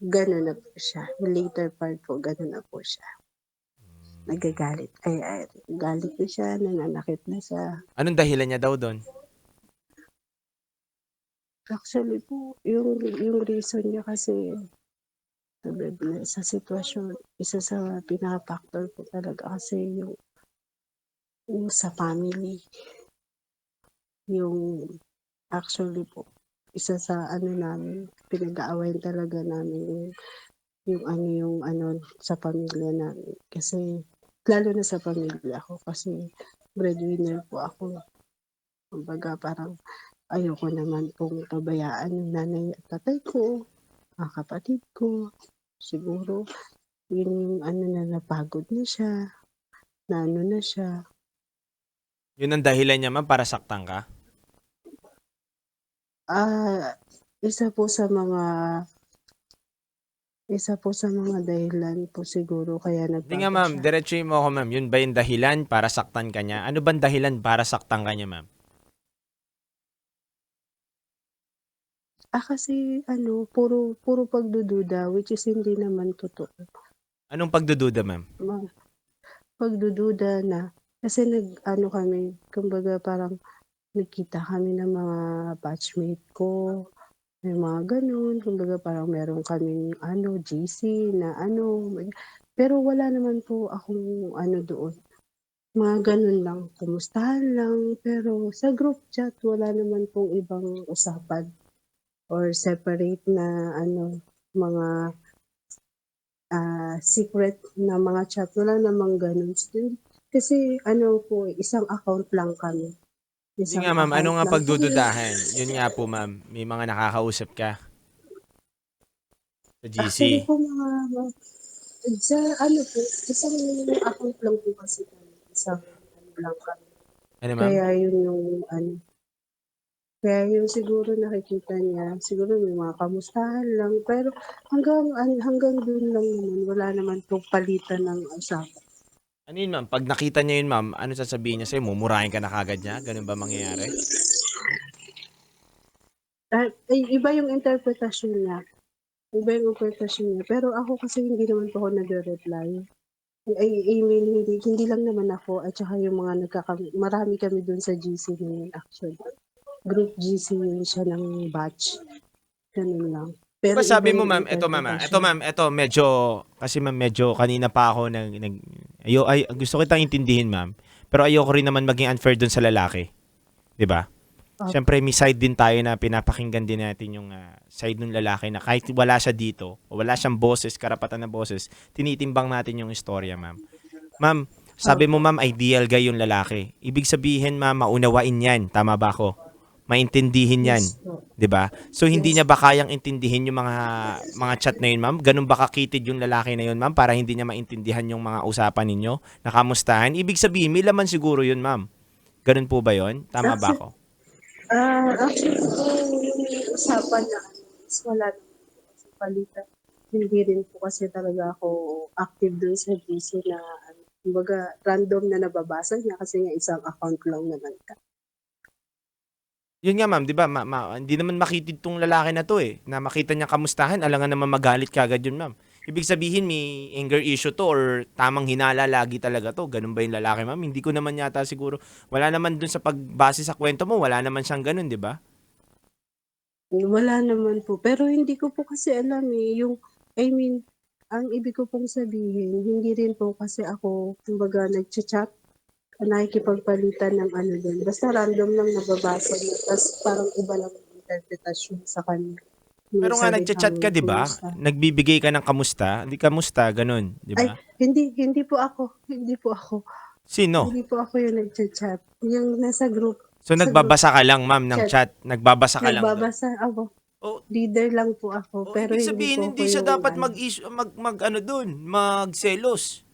gano'n na po siya, later part po gano'n na po siya. Nagagalit galit na siya, nananakit na siya. Anong dahilan niya daw doon? Actually po yung reason niya kasi sabi niya sa sitwasyon, isa sa pinaka-factor po talaga kasi yung sa family, yung actually po, isa sa ano namin, pinag-aawayan talaga namin yung ano sa pamilya namin. Kasi lalo na sa pamilya ko kasi breadwinner po ako. Kumbaga parang ayoko naman pong pabayaan yung nanay at tatay ko, mga kapatid ko. Siguro yun yung ano na napagod na siya, na ano na siya. Yun ang dahilan niya, ma'am, para saktan ka? Ah, isa po sa mga isa po sa mga dahilan po siguro kaya Hindi nga, nagbago ma'am. siya. Diretsuhin mo ako, ma'am. Yun ba yung dahilan para saktan ka niya? Ano bang dahilan para saktan ka niya, ma'am? Kasi ano, puro pagdududa which is hindi naman totoo. Anong pagdududa, ma'am? Ma Pagdududa na kasi nag-ano kami, kumbaga parang nagkita kami ng mga batchmate ko, may mga gano'n. Kumbaga parang meron kaming ano, GC na ano, pero wala naman po akong ano doon, mga gano'n lang, kumustahan lang. Pero sa group chat wala naman pong ibang usapan or separate na ano, mga secret na mga chat, wala namang gano'n. Kasi ano po, isang account lang kami, Hindi isang nga ma'am, ano account nga lang kami. pagdududahan? Yun nga po ma'am, may mga nakakausap ka sa Actually GC. po sa ano po, isang account lang po kasi kami, isang ano lang kami. Ano ma'am? Kaya yun yung ano, kaya yun siguro nakikita niya, siguro may mga kamustahan lang, pero hanggang dun lang naman, wala naman pong palitan ng usapan. Ano yun ma'am? Pag nakita niya yun ma'am, ano sasabihin niya sa'yo? Mumurahin ka na kagad niya? Ganun ba mangyayari? Ay, iba yung interpretasyon niya, iba yung interpretasyon niya, pero ako kasi hindi naman po ako nagre-reply. I mean hindi lang naman ako at saka yung mga marami kami dun sa GC na yun actually. Group GC yun siya ng batch, ganun lang. 'Di Pero ba iba sabi mo yung ma'am, eto interpretasyon. ma'am, eto medyo kasi ma'am medyo kanina pa ako gusto kitang intindihin ma'am, pero ayoko rin naman maging unfair dun sa lalaki, 'di ba? Opo, Siyempre may side din tayo na pinapakinggan din natin yung side ng lalaki na kahit wala siya dito, o wala siyang boses, karapatan na boses, tinitimbang natin yung istorya ma'am. Ma'am, sabi mo opo. ma'am ideal guy yung lalaki. Ibig sabihin ma'am maunawain 'yan, tama ba ako? Maintindihin 'yan, Yes po. 'di ba? So hindi Yes niya ba po. kayang intindihin yung mga chat na yun ma'am? Ganun ba kakitid yung lalaki na yun ma'am para hindi niya maintindihan yung mga usapan ninyo na kamustahan? Ibig sabihin may laman siguro yun ma'am. Ganun po ba yun? Tama ba Actually, ako? actually po yung usapan na ano is wala naman po kasi palitan. Hindi rin po kasi talaga ako active dun sa GC na ano, kumbaga random na nababasa niya kasi nga isang account lang naman. Yun nga ma'am, 'di ba? Hindi naman makitid tong lalaki na 'to eh. Na makita niya kamustahan, alangan naman magalit kaagad yun, ma'am. Ibig sabihin may anger issue 'to or tamang hinala lagi talaga 'to. Ganun ba yung lalaki, ma'am? Hindi ko naman yata siguro wala naman dun sa pagbase sa kwento mo, wala naman siyang ganun, 'di ba? Wala naman po, pero hindi ko po kasi alam, eh, yung I mean, ang ibig ko pong sabihin hindi rin po kasi ako kumbaga nagcha-chat, nakikipagpalitan ng ano dun, basta random lang nababasa niya ta's parang iba lang yung interpretasyon sa kanya, yung Pero nga salitang nagcha-chat ka, 'di ba? kumusta. Nagbibigay ka ng kamusta, di kamusta, ganun, 'di Ay, ba? hindi po ako, Sino? hindi po ako yung nagcha-chat, yung nasa So sa group nagbabasa ka lang, ma'am, ng chat, chat. Nagbabasa ka lang doon. nagbabasa ako, O leader lang po ako pero ibig hindi po sabihin ako hindi siya yung dapat ano. mag ano dun, magselos.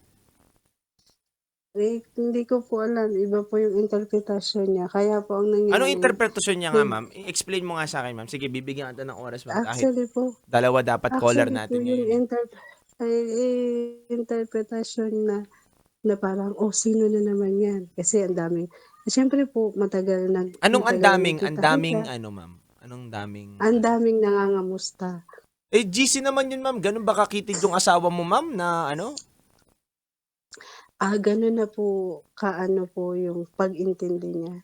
Eh, hindi ko po alam, iba po yung interpretasyon niya kaya po ang Anong nangyari interpretasyon niya nga, nag ma'am? I-explain mo nga sa'kin, ma'am. Sige, bibigyan kita ng oras, ma'am, kahit actually po dalawa dapat caller actually po natin yung ngayon, eh. ay, interpretasyon na na parang, "Oh, sino na naman 'yan?" Kasi ang daming siyempre po Anong matagal na nagkita-kita, ano, ma'am? Anong daming ang ano? daming nangangamusta. GC naman yun, ma'am. Ganun ba kakitid yung asawa mo, ma'am, na ano? Gano'n na po kaano po yung pag-intindi niya,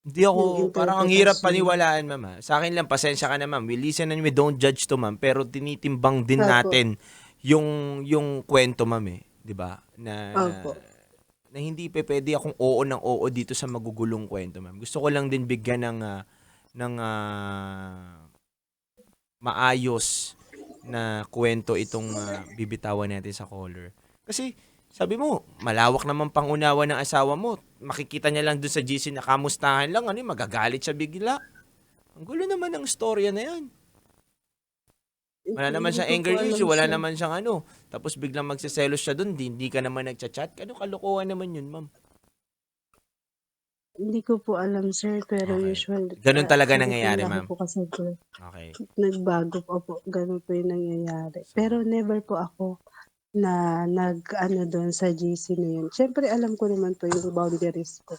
Hindi yung ako, parang ang hirap interpretasyon niya. paniwalaan, ma'am, Sa'kin lang, pasensya ka na, ma'am. We listen and we don't judge to, ma'am. Pero tinitimbang din Opo, natin yung kwento, ma'am, eh. 'Di ba? opo, Na hindi pupuwede akong oo ng oo dito sa magugulong kwento, ma'am. Gusto ko lang din bigyan ng maayos na kwento itong bibitawan natin sa caller. Kasi sabi mo, malawak naman pangunawa ng asawa mo. Makikita niya lang dun sa GC na kamustahan lang, ano, magagalit siya bigla. Ang gulo naman ng storya na yan. Wala naman hindi siyang ko po anger alam issue, wala sir. naman siyang ano. Tapos biglang magseselos siya dun, hindi ka naman nagchat-chat. Ano kalokohan naman yun, ma'am? Hindi ko po alam sir, pero Okay. usual Ganun talaga ang nangyayari, laki ma'am. po kasi ko Okay. nagbago pa po, gano'n po yung nangyayari. Pero So, never po ako na nag-ano do'n sa GC na yun. Siyempre alam ko naman po yung boundaries ko,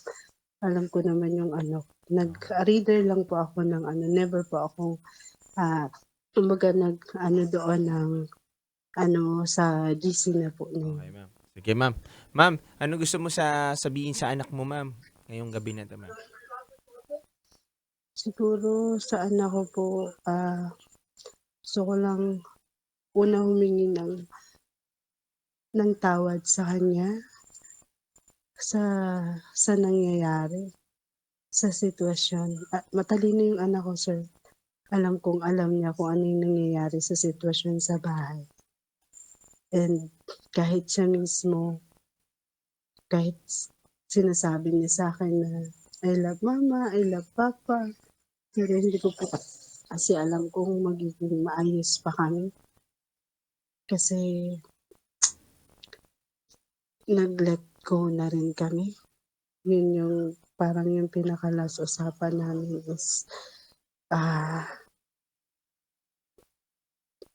alam ko naman yung ano, okay. nag-reader lang po ako ng ano, never po akong, kumbaga nag-ano doon ng ano, sa GC na po na yun. Okay, ma'am. Sige, ma'am. Ma'am, ano gusto mo sabihin sa anak mo, ma'am? Ngayong gabi na 'to, ma'am. Siguro sa anak ko po, gusto ko lang una humingi ng tawad sa kanya sa sa nangyayari, sa sitwasyon. At matalino yung anak ko sir, alam niya kung ano yung nangyayari sa sitwasyon sa bahay. And kahit siya mismo, kahit sinasabi niya sa'kin na, "I love mama, I love papa," pero hindi ko po kasi alam kung magiging maayos pa kami. Kasi nag-let go na rin kami. Yun yung parang yung pinaka-last usapan namin is, ah,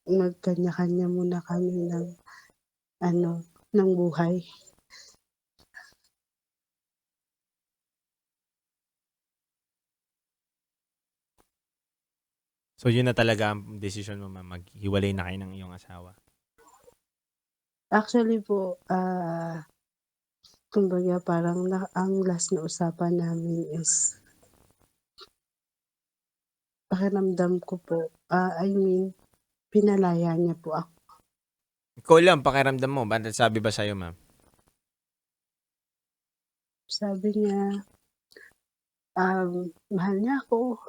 magkanya-kanya muna kami ng ano, ng buhay. So yun na talaga ang desisyon mo, ma'am, maghiwalay na kayo ng iyong asawa? Actually po, kumbaga parang ang last na usapan namin is pakiramdam ko po, I mean pinalaya niya po ako. Ikaw lang, pakiramdam mo, sabi ba sa'yo, ma'am? Sabi niya, mahal niya ako,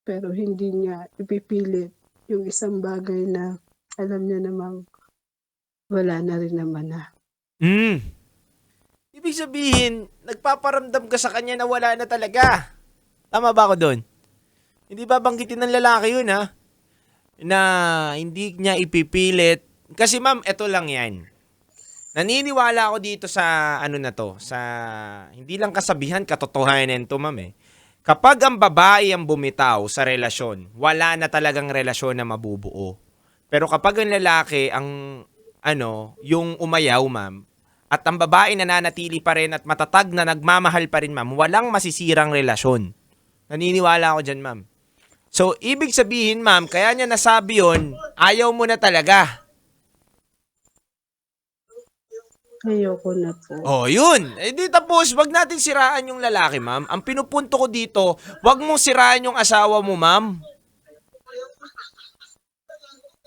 pero hindi niya ipipilit yung isang bagay na alam niya namang wala na rin naman na. Hmm. Ibig sabihin, nagpaparamdam ka sa kanya na wala na talaga. Tama ba ako doon? Hindi ba banggitin ng lalaki yun, ha? Na hindi niya ipipilit. Kasi ma'am, eto lang yan. Naniniwala ako dito sa ano na to, sa hindi lang kasabihan, katotohanan to, ma'am eh. Kapag ang babae ang bumitaw sa relasyon, wala na talagang relasyon na mabubuo. Pero kapag ang lalaki ang yung umayaw, ma'am, at ang babae nananatili pa rin at matatag na nagmamahal pa rin, ma'am, walang masisirang relasyon. Naniniwala ako dyan, ma'am. So, ibig sabihin, ma'am, kaya niya nasabi yun, ayaw mo na talaga. Ayoko na po. Oh, yun. Eh di tapos, wag natin siraan yung lalaki, ma'am. Ang pinupunto ko dito, wag mong siraan yung asawa mo, ma'am.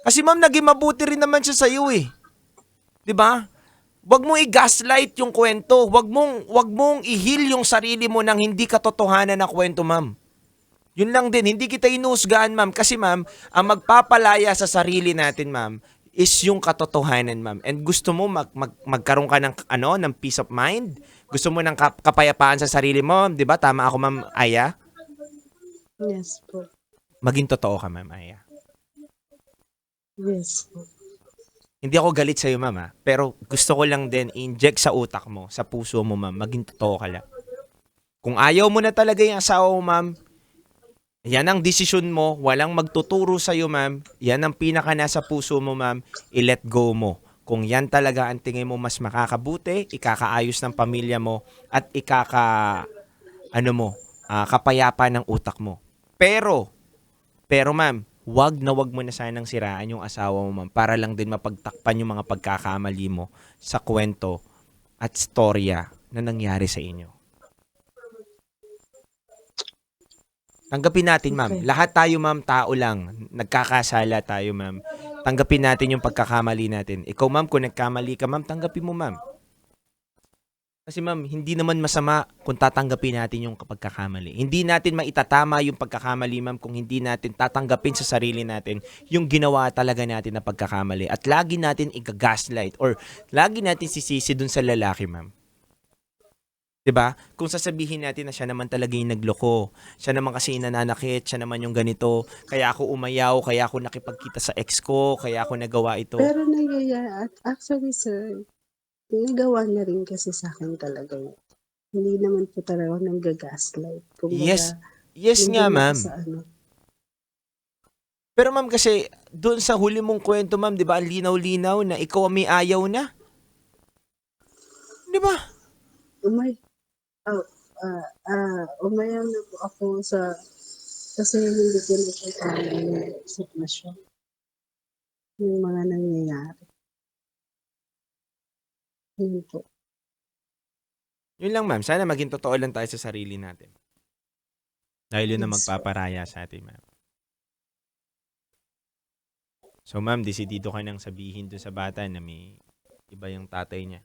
Kasi ma'am, naging mabuti rin naman siya sa iyo eh. 'Di ba? Wag mong i-gaslight yung kwento. Wag mong i-heal yung sarili mo ng hindi katotohanan na kwento, ma'am. Yun lang din, hindi kita inuusgahan, ma'am. Kasi ma'am, ang magpapalaya sa sarili natin, ma'am, is yung katotohanan, ma'am. And gusto mo magkaroon ka ng ng peace of mind? Gusto mo ng kapayapaan sa sarili mo, 'di ba? Tama ako, ma'am Aya? Yes po. Maging totoo ka, ma'am Aya. Yes po. Hindi ako galit sa iyo, ma'am, ha? Pero gusto ko lang din inject sa utak mo, sa puso mo, ma'am, maging totoo ka lang. Kung ayaw mo na talaga yung asawa mo, ma'am, yan ang desisyon mo, walang magtuturo sa iyo, ma'am. Yan ang pinaka nasa puso mo, ma'am. I-let go mo. Kung yan talaga ang tingin mo mas makakabuti, ikakaayos ng pamilya mo at kapayapa ng utak mo. Pero ma'am, wag mo na sanang siraan yung asawa mo, ma'am, para lang din mapagtakpan yung mga pagkakamali mo sa kwento at storya na nangyari sa inyo. Tanggapin natin, ma'am. Okay. Lahat tayo, ma'am, tao lang. Nagkakasala tayo, ma'am. Tanggapin natin yung pagkakamali natin. Ikaw, ma'am, kung nagkamali ka, ma'am, tanggapin mo, ma'am. Kasi ma'am, hindi naman masama kung tatanggapin natin yung pagkakamali. Hindi natin maitatama yung pagkakamali, ma'am, kung hindi natin tatanggapin sa sarili natin yung ginawa talaga natin na pagkakamali. At lagi natin i-gaslight or lagi natin sisisi dun sa lalaki, ma'am. 'Di ba? Kung sasabihin natin na siya naman talaga yung nagloko, siya naman kasi yung nananakit, siya naman yung ganito, kaya ako umayaw, kaya ako nakipagkita sa ex ko, kaya ako nagawa ito. Pero at actually sir, nagawa niya rin kasi sa'kin talaga yun. Hindi naman po talaga ako nangga-gaslight. Yes. Kumbaga, Yes nga, nandun ako ma'am. sa ano. Pero ma'am kasi doon sa huli mong kwento, ma'am, 'di ba? Ang linaw-linaw na ikaw ang may ayaw na. 'Di ba? Umay oh, umayaw na po ako kasi hindi ko na siya kaya yung sitwasyon, yung mga nangyayari. Yun po. Yun lang, ma'am. Sana maging totoo lang tayo sa sarili natin. Dahil yun ang Yes po. magpaparaya sa atin, ma'am. So, ma'am, desidido ka nang sabihin doon sa bata na may iba yung tatay niya.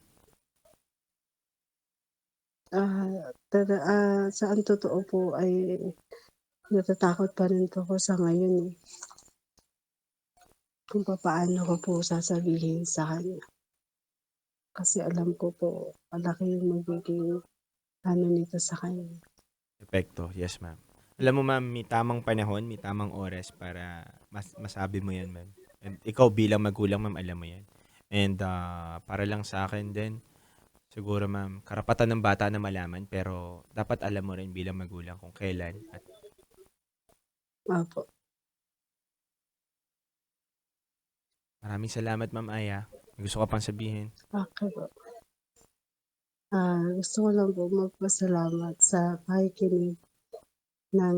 Sa ang totoo po ay natatakot pa rin po ako sa ngayon, eh, kung papaano ko po sasabihin sa kanya. Kasi alam ko po malaki yung magiging ano nito sa kanya. Epekto, yes ma'am. Alam mo ma'am, may tamang panahon, may tamang oras para masabi mo yan ma'am. And ikaw bilang magulang ma'am, alam mo yan. And para lang sa akin din, siguro ma'am, karapatan ng bata na malaman pero dapat alam mo rin bilang magulang kung kailan at Opo, maraming salamat ma'am Aya. May gusto ka pang sabihin? okey po. Gusto ko lang po magpasalamat sa pakikinig ng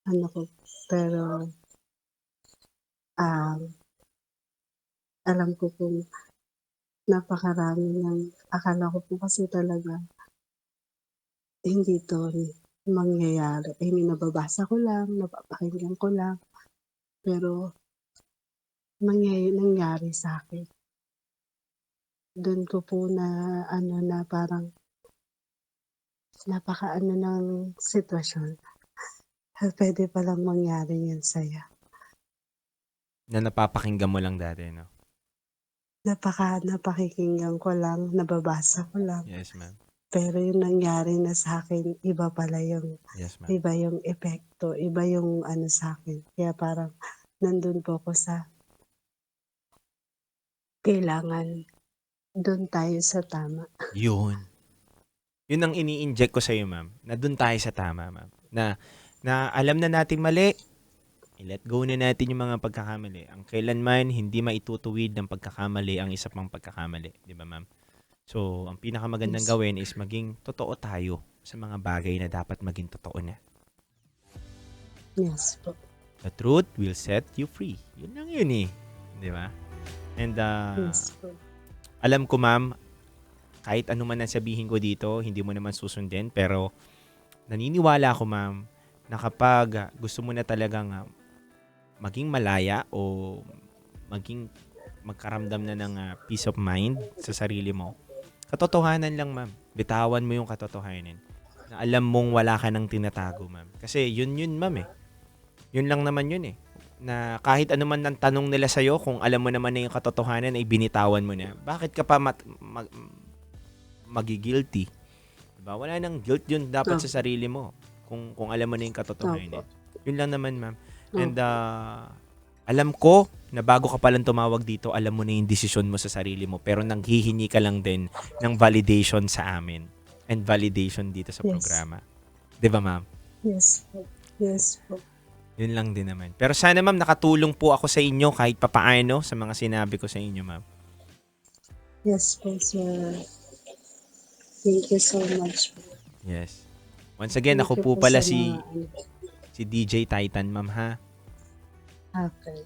ano ko, pero, um, alam ko pong napakarami ng akala ko po kasi talaga hindi 'to mangyayari. I mean, nababasa ko lang, napapakinggan ko lang, pero nangyari sa'kin. Dun ko po na ano na parang napakaano ng sitwasyon, puwede palang mangyari yan sa'yo. Na napapakinggan mo lang dati, no? Napakikinggan ko lang, nababasa ko lang, Yes ma'am. pero yung nangyari na sa'kin iba pala yung Yes ma'am. iba yung epekto, iba yung ano sa'kin. Kaya parang nandun po ako sa kailangan dun tayo sa tama. Yun. Yun ang ini-inject ko sa'yo, ma'am. Na dun tayo sa tama, ma'am. Na alam na nating mali, i-let go na natin yung mga pagkakamali. Ang kailanman hindi maitutuwid ng pagkakamali ang isa pang pagkakamali. Di ba, ma'am? So, ang pinakamagandang Yes, gawin is maging totoo tayo sa mga bagay na dapat maging totoo na. yes po. The truth will set you free. Yun lang yun eh. Di ba? And Yes po. alam ko, ma'am, kahit ano man ang sabihin ko dito, hindi mo naman susundin. Pero naniniwala ako, ma'am, na kapag gusto mo na talagang maging malaya o magkaramdam na ng peace of mind sa sarili mo, katotohanan lang, ma'am. Bitawan mo yung katotohanan. Na alam mong wala ka nang tinatago, ma'am. Kasi yun, ma'am eh. Yun lang naman yun eh. Na kahit ano man ang tanong nila sa'yo, kung alam mo naman na yung katotohanan ay binitawan mo na, bakit ka pa magigilty? Diba? Wala nang guilt yun dapat Opo, sa sarili mo. Kung alam mo na yung katotohanan. opo, Yun lang naman, ma'am. And opo. alam ko na bago ka palang tumawag dito, alam mo na yung desisyon mo sa sarili mo. Pero nanghihingi ka lang din ng validation sa amin. And validation dito sa Yes, programa. Diba, ma'am? yes po. Yes po. Yun lang din naman. Pero sana, ma'am, nakatulong po ako sa inyo kahit papaano sa mga sinabi ko sa inyo, ma'am. Yes po, sir. Thank you so much po. Yes. Once again, Thank ako you po po pala sa mga si DJ Titan, ma'am, ha? okay.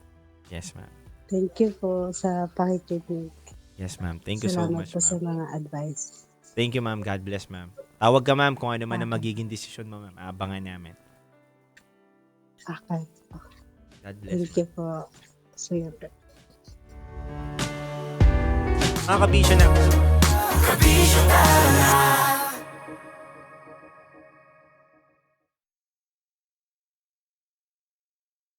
Yes, ma'am. Thank you po sa pakikinig. Yes, ma'am. Thank you so Salamat much, po sa ma'am. mga advice. Thank you, ma'am. God bless, ma'am. Tawag ka, ma'am, kung ano man ang Okay, magiging desisyon mo, ma'am. Abangan namin. okay. God bless, Thank ma'am. you po, sir. Mga kabisyo na.